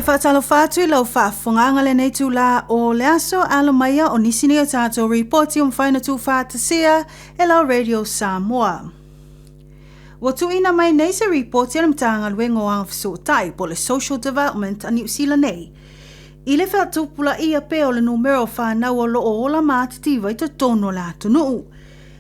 whaatalo whātui lau whaafunganga le nei tūla o le aso alamaya o nisini o tātou reporti o mwhaina tū whaatasia e lau Radio Samoa. Watu ina mai nei se reporti ala mtanga luengo anga whasotai po le social development a New Zealand nei. I le whaatupula ia pe o le numero whanau o loo ola mātitiwa i to tono la tunuu.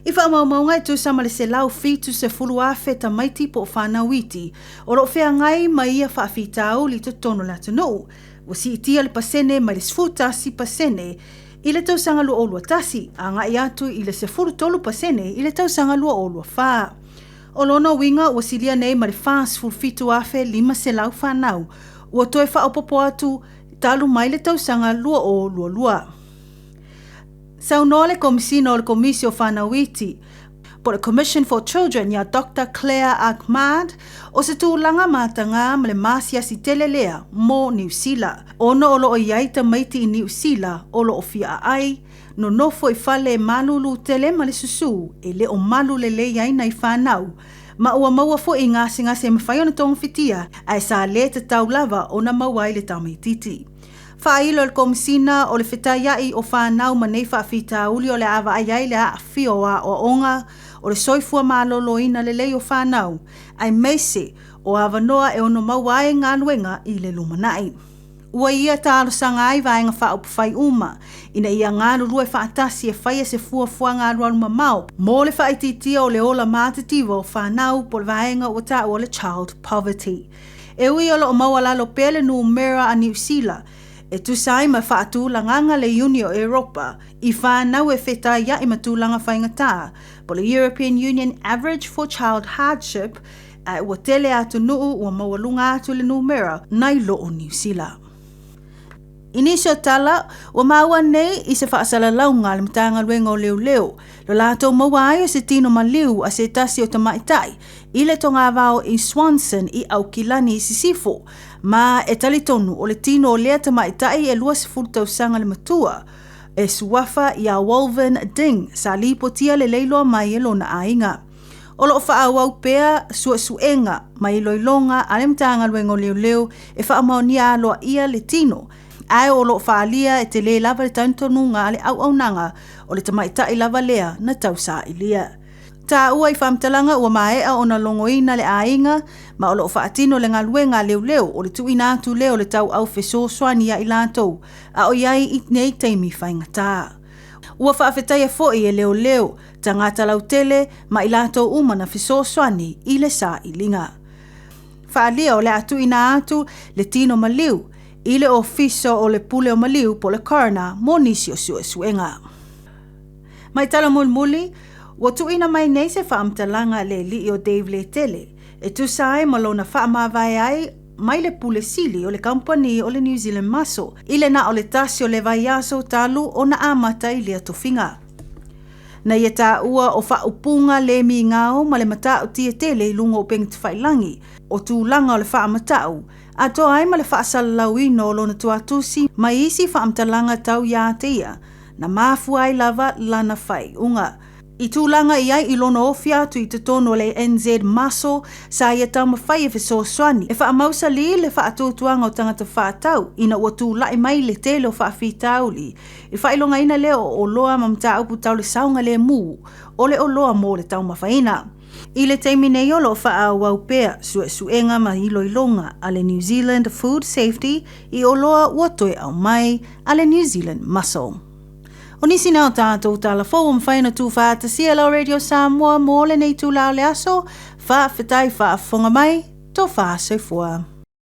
I whaamaumaunga i tu samale se lau fitu se fulu a feta maiti po whanau iti, o lo whea ngai mai ia whaafitau li to tono la tunuu. Wasi itia le pasene mai le sfutasi pasene, i le tau sanga lua olua tasi, a ngai atu i le se fulu tolu pasene, i le tau sanga lua olua whaa. O lona winga wasilia nei ma le fast full fitu afe lima se lau whanau, ua toe whaopopo atu talu mai le tau sanga lua o lua lua. Saunoa le komisina o le komisio whanau iti, po le Commission for Children ia Dr. Claire Ahmad, o se tūlanga mātanga ma le māsiasi telelea mō New Zealand. Ono o loo iaita maiti i New Zealand o loo fia ai, no nofo i fale malulu tele ma le susu, e le o malu le le iaina i whanau, ma ua maua fo i ngase mawhai ona tonga fitia, ai sa le te tau lava o na mawai le tamaititi. Whailo le komisina o le whetaiai o whanau ma nei whaafita uli o le awa aiai le a whioa o onga o le soifua malolo ina le lei o whanau, ai meise o awa noa e ono mawai ngā luenga i le lumanai. Ua ia tālo sanga ai vaenga whaupu whai uma, ina ia ngā rurua e whaatasi e whaia se fuafua ngā ruaruma mau, mō le whaititia o le ola mātitiwa o whanau po le vaenga o tā o le child poverty. E ui o lo o mawalalo pele numera a New Zealand, e tu sai ma whaatūlanganga le Uni o Europa, i whanau e wheta ia i matūlanga whaingatā, po le European Union Average for Child Hardship, a ua tele atu nuu ua mawalunga atu le numera nai loo New Zealand. Inisio tala, ua maua nei i se whaasala launga le mtanga luenga o leo, lo lato maua ai o se tino maliu a se tasi o tamaitai, i le tonga vao i Swanson i Aukilani i Sisifo, ma e talitonu o le tino o lea tamaitai e lua se fultau sanga le matua, e suafa i a Wolven Ding, sa lipo tia le leiloa mai e lona ainga. O lo whaawau pea suenga mai loilonga a le mtanga luenga o leo, e whaamaonia aloa ia le tino, ai o lo whaalia e te le lava le tantonu ngā le au nanga o le tamaitai lava lea na tausa ilia. Tā ua i whamtalanga ua maea o na longoina le ainga, ma o lo whaatino le ngaluenga leo o le tuina atu leo le tau au feso swani a ilatou, a o iai i nei teimi whaingatā. Ua whaafetai foi e leo, ta ngata lau tele ma ilatou umana feso swani i le sa ilinga. Whaalia o le atu ina atu le tino maliu, i le ofiso o le pule o maliu po le coroner mo nisi o suenga. Mai tala mulmuli, ua tuina mai nei se whaamtalanga le li o Dave le tele, e tu sai malona whaamawai ai mai le pule sili o le company o le New Zealand Muscle, i le na o le tasi o le vaiaso talu o na amata i lea tofinga. Na ia tā ua o whaupunga le mi ngao ma le matau tia tele i lungo o pengi whailangi, o tūlanga o le whaamatau, a toa ai ma le whaasalalauino o lona tuatusi ma isi whaamtalanga tau ia tia, na mafu ai lava lana whai unga. I tūlanga i ai i lona ofia atu i te tono le NZ Muscle sa ia tau mawhai e wheso swani, e whaamausa li le whaatutuanga o tangata whaatau, ina ua tūlai mai le tele o whaafitau li, i whailonga ina leo o loa mamta upu tau le saunga le mū, o le o loa mō le tau mawhaina. I le teimi nei o lo whaawau pea suenga ma i loilonga a le New Zealand Food Safety i o loa ua toe au mai a le New Zealand Muscle. O nisi nao tātou tala fōu mwhaina tū whaatasia lau Radio Samoa mō le nei tū lao le aso, whaafetai whaafonga mai, tō whaasoifua.